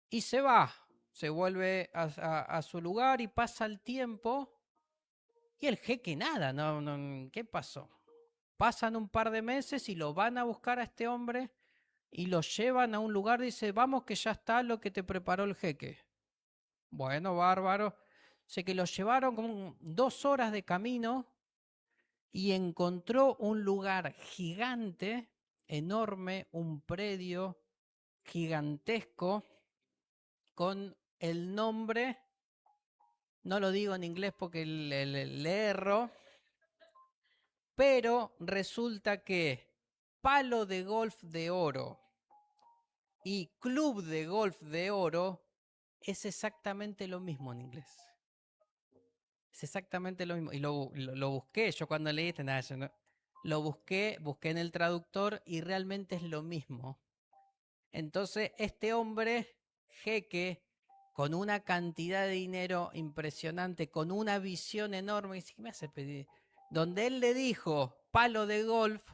Y se va, se vuelve a su lugar y pasa el tiempo. Y el jeque nada, ¿qué pasó? Pasan un par de meses y lo van a buscar a este hombre y lo llevan a un lugar, dice, vamos que ya está lo que te preparó el jeque. Bueno, bárbaro. Sé que lo llevaron como 2 horas de camino y encontró un lugar gigante, enorme, un predio gigantesco con el nombre, no lo digo en inglés porque le erro, pero resulta que palo de golf de oro y club de golf de oro es exactamente lo mismo en inglés. Es exactamente lo mismo. Y lo busqué, yo cuando leí este, nada, yo no, lo busqué en el traductor y realmente es lo mismo. Entonces, este hombre, jeque, con una cantidad de dinero impresionante, con una visión enorme, dice, ¿qué me hace pedir? Donde él le dijo palo de golf,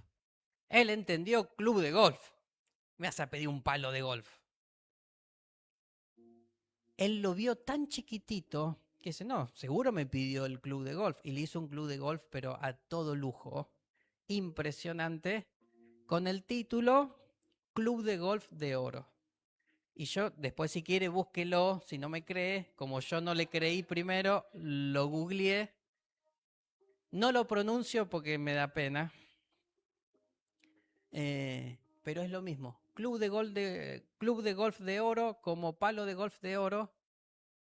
él entendió club de golf. Me hace pedir un palo de golf. Él lo vio tan chiquitito que dice, no, seguro me pidió el club de golf. Y le hizo un club de golf, pero a todo lujo. Impresionante. Con el título Club de Golf de Oro. Y yo, después si quiere, búsquelo, si no me cree. Como yo no le creí primero, lo googleé. No lo pronuncio porque me da pena. Pero es lo mismo. Club de Golf de Oro como palo de golf de oro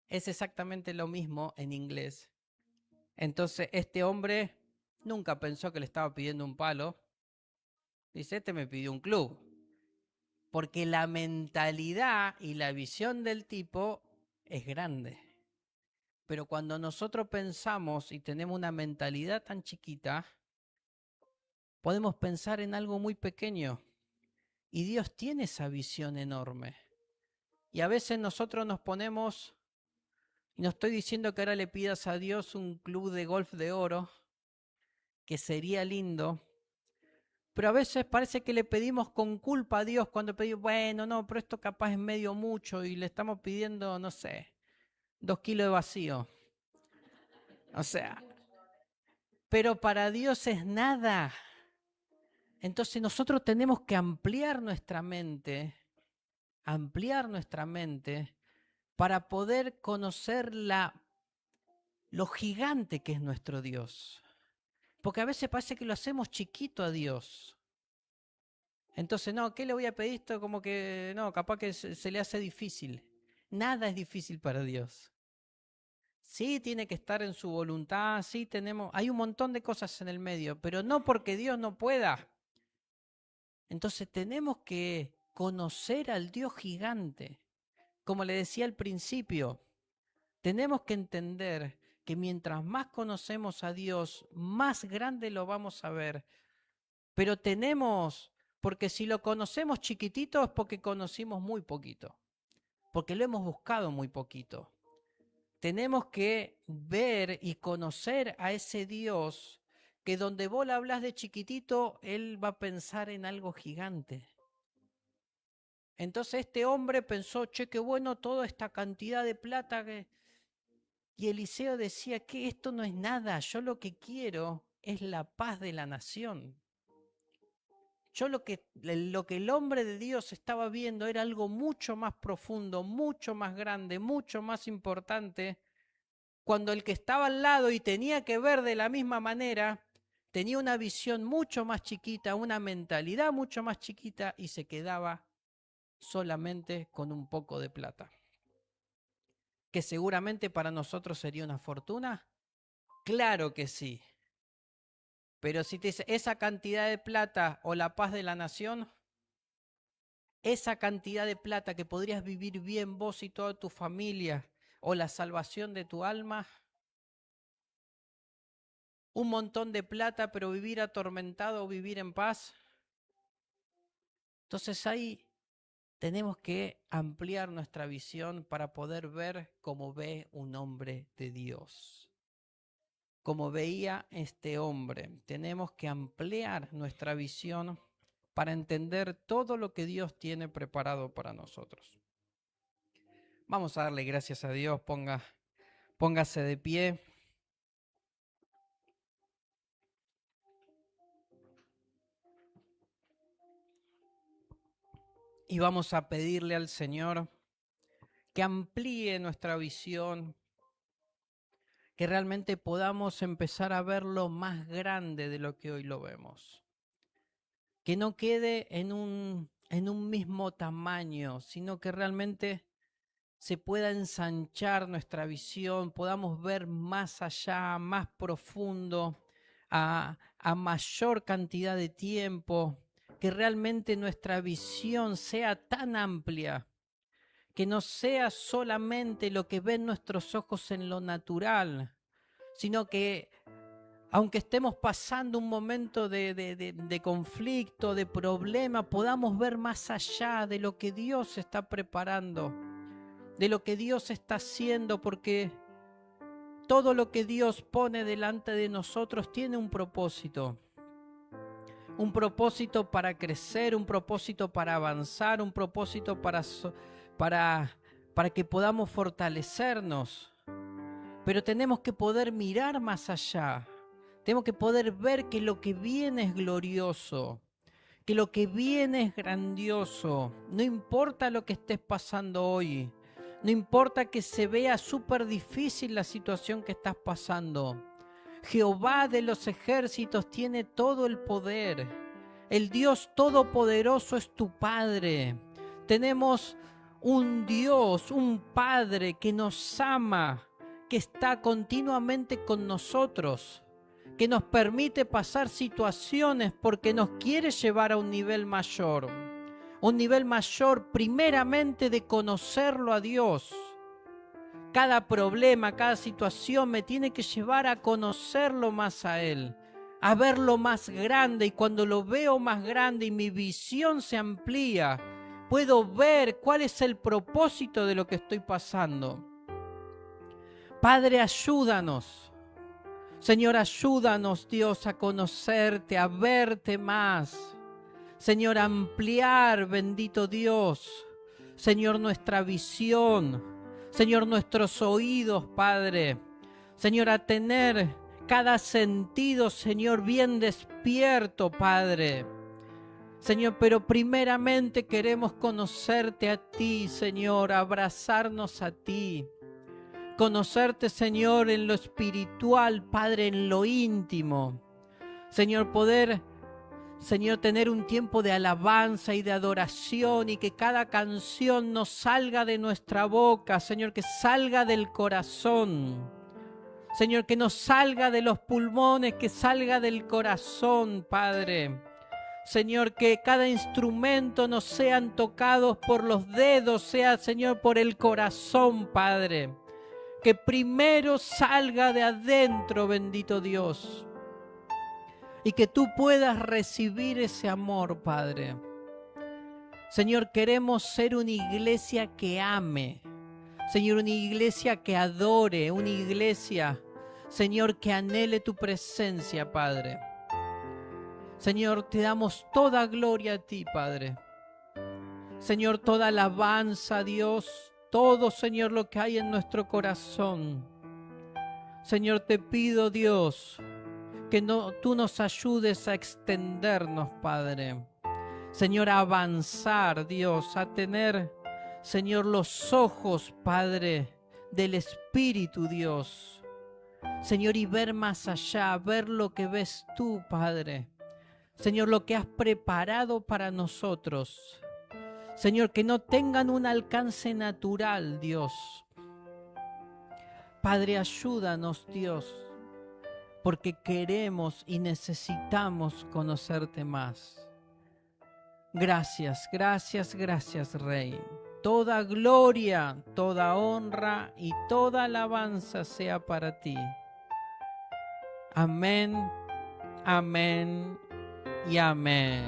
es exactamente lo mismo en inglés. Entonces este hombre nunca pensó que le estaba pidiendo un palo. Dice, este me pidió un club. Porque la mentalidad y la visión del tipo es grande. Pero cuando nosotros pensamos y tenemos una mentalidad tan chiquita, podemos pensar en algo muy pequeño. Y Dios tiene esa visión enorme. Y a veces nosotros nos ponemos, y no estoy diciendo que ahora le pidas a Dios un club de golf de oro, que sería lindo, pero a veces parece que le pedimos con culpa a Dios cuando pedimos, bueno, no, pero esto capaz es medio mucho y le estamos pidiendo, no sé, 2 kilos de vacío. O sea, pero para Dios es nada. Entonces nosotros tenemos que ampliar nuestra mente para poder conocer lo gigante que es nuestro Dios. Porque a veces parece que lo hacemos chiquito a Dios. Entonces, no, ¿qué le voy a pedir? Esto como que, no, capaz que se le hace difícil. Nada es difícil para Dios. Sí, tiene que estar en su voluntad, sí hay un montón de cosas en el medio, pero no porque Dios no pueda. Entonces tenemos que conocer al Dios gigante. Como le decía al principio, tenemos que entender que mientras más conocemos a Dios, más grande lo vamos a ver. Pero porque si lo conocemos chiquitito es porque conocimos muy poquito, porque lo hemos buscado muy poquito. Tenemos que ver y conocer a ese Dios que donde vos le hablas de chiquitito, Él va a pensar en algo gigante. Entonces este hombre pensó, che, qué bueno toda esta cantidad de plata que... Y Eliseo decía que esto no es nada, yo lo que quiero es la paz de la nación. Yo lo que el hombre de Dios estaba viendo era algo mucho más profundo, mucho más grande, mucho más importante, cuando el que estaba al lado y tenía que ver de la misma manera, tenía una visión mucho más chiquita, una mentalidad mucho más chiquita y se quedaba solamente con un poco de plata. ¿Que seguramente para nosotros sería una fortuna? Claro que sí. Pero si te dice esa cantidad de plata o la paz de la nación, esa cantidad de plata que podrías vivir bien vos y toda tu familia, o la salvación de tu alma, un montón de plata pero vivir atormentado o vivir en paz. Entonces ahí tenemos que ampliar nuestra visión para poder ver como ve un hombre de Dios. Como veía este hombre, tenemos que ampliar nuestra visión para entender todo lo que Dios tiene preparado para nosotros. Vamos a darle gracias a Dios, póngase de pie. Y vamos a pedirle al Señor que amplíe nuestra visión, que realmente podamos empezar a ver lo más grande de lo que hoy lo vemos. Que no quede en un mismo tamaño, sino que realmente se pueda ensanchar nuestra visión, podamos ver más allá, más profundo, a mayor cantidad de tiempo, que realmente nuestra visión sea tan amplia, que no sea solamente lo que ven nuestros ojos en lo natural, sino que aunque estemos pasando un momento de conflicto, de problema, podamos ver más allá de lo que Dios está preparando, de lo que Dios está haciendo, porque todo lo que Dios pone delante de nosotros tiene un propósito para crecer, un propósito para avanzar, un propósito para que podamos fortalecernos. Pero tenemos que poder mirar más allá. Tenemos que poder ver que lo que viene es glorioso, que lo que viene es grandioso. No importa lo que estés pasando hoy, no importa que se vea súper difícil la situación que estás pasando. Jehová de los ejércitos tiene todo el poder. El Dios todopoderoso es tu Padre. Tenemos un Dios, un Padre que nos ama, que está continuamente con nosotros, que nos permite pasar situaciones porque nos quiere llevar a un nivel mayor primeramente de conocerlo a Dios. Cada problema, cada situación me tiene que llevar a conocerlo más a Él, a verlo más grande, y cuando lo veo más grande y mi visión se amplía, puedo ver cuál es el propósito de lo que estoy pasando. Padre, ayúdanos. Señor, ayúdanos, Dios, a conocerte, a verte más. Señor, ampliar, bendito Dios. Señor, nuestra visión. Señor, nuestros oídos, Padre. Señor, a tener cada sentido, Señor, bien despierto, Padre. Señor, pero primeramente queremos conocerte a ti, Señor, abrazarnos a ti. Conocerte, Señor, en lo espiritual, Padre, en lo íntimo. Señor, poder, Señor, tener un tiempo de alabanza y de adoración, y que cada canción nos salga de nuestra boca, Señor, que salga del corazón. Señor, que nos salga de los pulmones, que salga del corazón, Padre. Señor, que cada instrumento no sean tocados por los dedos, sea, Señor, por el corazón, Padre. Que primero salga de adentro, bendito Dios. Y que tú puedas recibir ese amor, Padre. Señor, queremos ser una iglesia que ame. Señor, una iglesia que adore, una iglesia, Señor, que anhele tu presencia, Padre. Señor, te damos toda gloria a ti, Padre. Señor, toda alabanza a Dios, todo, Señor, lo que hay en nuestro corazón. Señor, te pido, Dios, que tú nos ayudes a extendernos, Padre. Señor, a avanzar, Dios, a tener, Señor, los ojos, Padre, del Espíritu, Dios. Señor, y ver más allá, ver lo que ves tú, Padre. Señor, lo que has preparado para nosotros. Señor, que no tengan un alcance natural, Dios. Padre, ayúdanos, Dios, porque queremos y necesitamos conocerte más. Gracias, gracias, gracias, Rey. Toda gloria, toda honra y toda alabanza sea para ti. Amén, amén y amén.